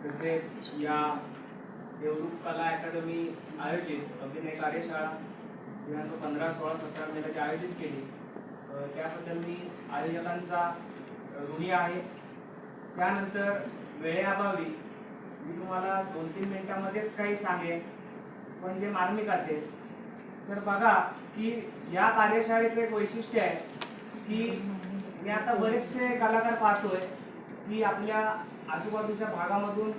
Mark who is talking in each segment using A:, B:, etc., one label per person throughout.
A: तसेच या देवरूप कला अकादमी आयोजित अभिनय कार्यशाळा दिनांक 15, 16, 17 मेला आयोजित केली, त्याबद्दल मी आयोजकांचा ऋणी आहे. त्यानंतर वेळेअभावी मी तुम्हाला 2-3 मिनिटांमध्येच काही सांगेन, पण जे मार्मिक असेल. तर बघा की या कार्यशाळेचं एक वैशिष्ट्य आहे की मी आता बरेचसे कलाकार पाहतोय की आपल्या आजूबाजूच्या भागामधून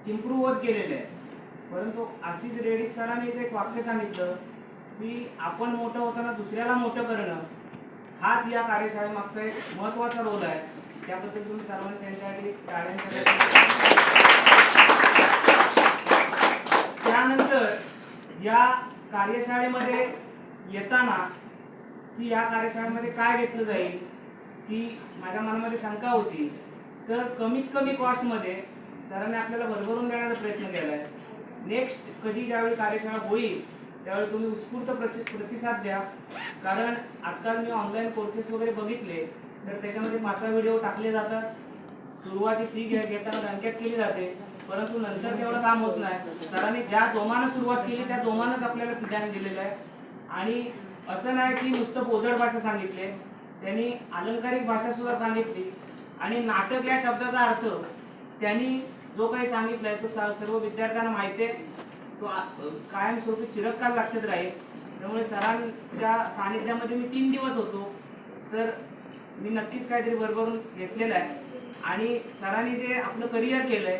A: इम्प्रूव्ह होत गेलेले आहे. परंतु आशिष रेड्डी सरांनी जे एक वाक्य सांगितलं की आपण मोठं होताना दुसऱ्याला मोठं करणं, हाच या कार्यशाळेमागचा एक महत्त्वाचा रोल आहे. त्याबद्दल तुम्ही सर्वांनी त्यांच्यासाठी टाळ्यांच्या. त्यानंतर या कार्यशाळेमध्ये येताना की या कार्यशाळेमध्ये काय घेतलं जाईल की माझ्या मनामध्ये शंका होती. तर कमीत कमी कॉस्टमध्ये सरांनी आपल्याला भरभरून देण्याचा प्रयत्न केला आहे. नेक्स्ट कधी ज्यावेळी कार्यशाळा होईल त्यावेळी तुम्ही उत्स्फूर्त प्रतिसाद द्या. कारण आजकाल मी ऑनलाईन कोर्सेस वगैरे बघितले तर त्याच्यामध्ये 5 व्हिडिओ टाकले जातात. सुरुवाती फी घेताना दणक्यात केली जाते, परंतु नंतर तेवढं काम होत नाही. सरांनी ज्या जोमानं सुरुवात केली त्या जोमानंच आपल्याला ज्ञान दिलेलं आहे. आणि असं नाही की नुसतं बोजड भाषा सांगितले, त्यांनी अलंकारिक भाषा सुद्धा सांगितली. आणि नाटक या शब्दाचा अर्थ त्यांनी जो काही सांगितलाय तो सर्व विद्यार्थ्यांना माहिती आहे. तो कायमस्वरूपी चिरकाल लक्षात राहील. त्यामुळे सरांच्या सानिध्यामध्ये मी 3 दिवस होतो, तर मी नक्कीच काहीतरी भरभरून घेतलेलं आहे. आणि सरांनी जे आपलं करिअर केलंय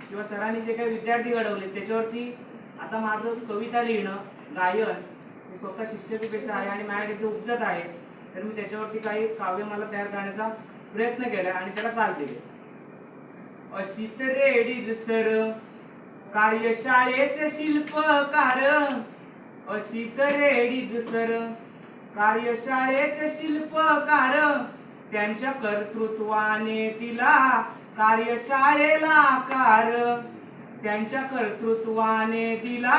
A: किंवा सरांनी जे काही विद्यार्थी घडवले त्याच्यावरती आता माझं कविता लिहिणं, गायन, मी स्वतः शिक्षकीपेक्षा आहे आणि माझ्याकडे ते उपजत आहे. तर मी त्याच्यावरती काही काव्य मला तयार करण्याचा प्रयत्न केला आणि त्याला चाल दिली. असित रेड्डी सर कार्यशाळेचे शिल्पकार, असित रेड्डी सर कार्यशाळेचे शिल्पकार, त्यांच्या कर्तृत्वाने तिला कार्यशाळेला आकार, त्यांच्या कर्तृत्वाने दिला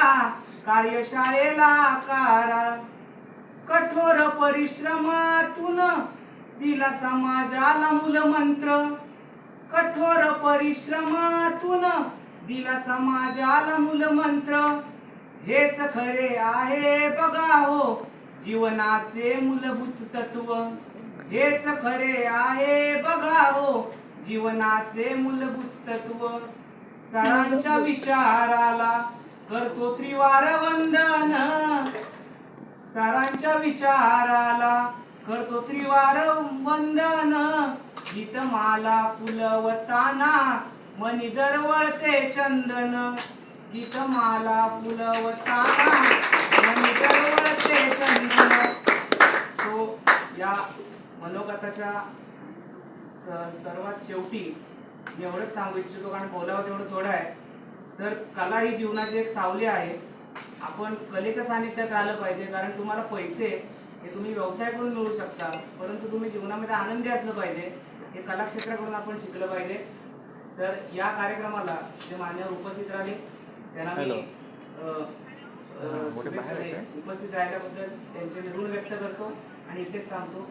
A: कार्यशाळेला आकार. कठोर परिश्रमातून दिला समाजाला मूलमंत्र, कठोर परिश्रमातून दिला समाजाला मूलमंत्र. हेच खरे आहे बघा हो जीवनाचे मूलभूत तत्व, हेच खरे आहे बघा हो जीवनाचे मूलभूत तत्व. सरांच्या विचाराला करतो त्रिवार वंदन, सरांच्या विचाराला करतो त्रिवार वंदन. गीतमाला फुलवताना मनी दरवळते चंदन, गीतमाला फुलवताना मनी दरवळते चंदन. तो या मनोगताच्या सर्वात शेवटी एवढंच सांगू इच्छितो, कारण बोलावं तेवढं थोडं आहे. तर कला ही जीवनाची एक सावली आहे. आपण कलेच्या सानिध्यात आलं पाहिजे, कारण तुम्हाला पैसे हे तुम्ही व्यवसाय करून मिळू शकता, परंतु तुम्ही जीवनामध्ये आनंदी असलं पाहिजे. हे कला क्षेत्राकडून आपण शिकलं पाहिजे. तर या कार्यक्रमाला जे मान्यवर उपस्थित राहिले त्यांना मी उपस्थित राहिल्याबद्दल त्यांचे ऋण व्यक्त करतो आणि इथेच थांबतो.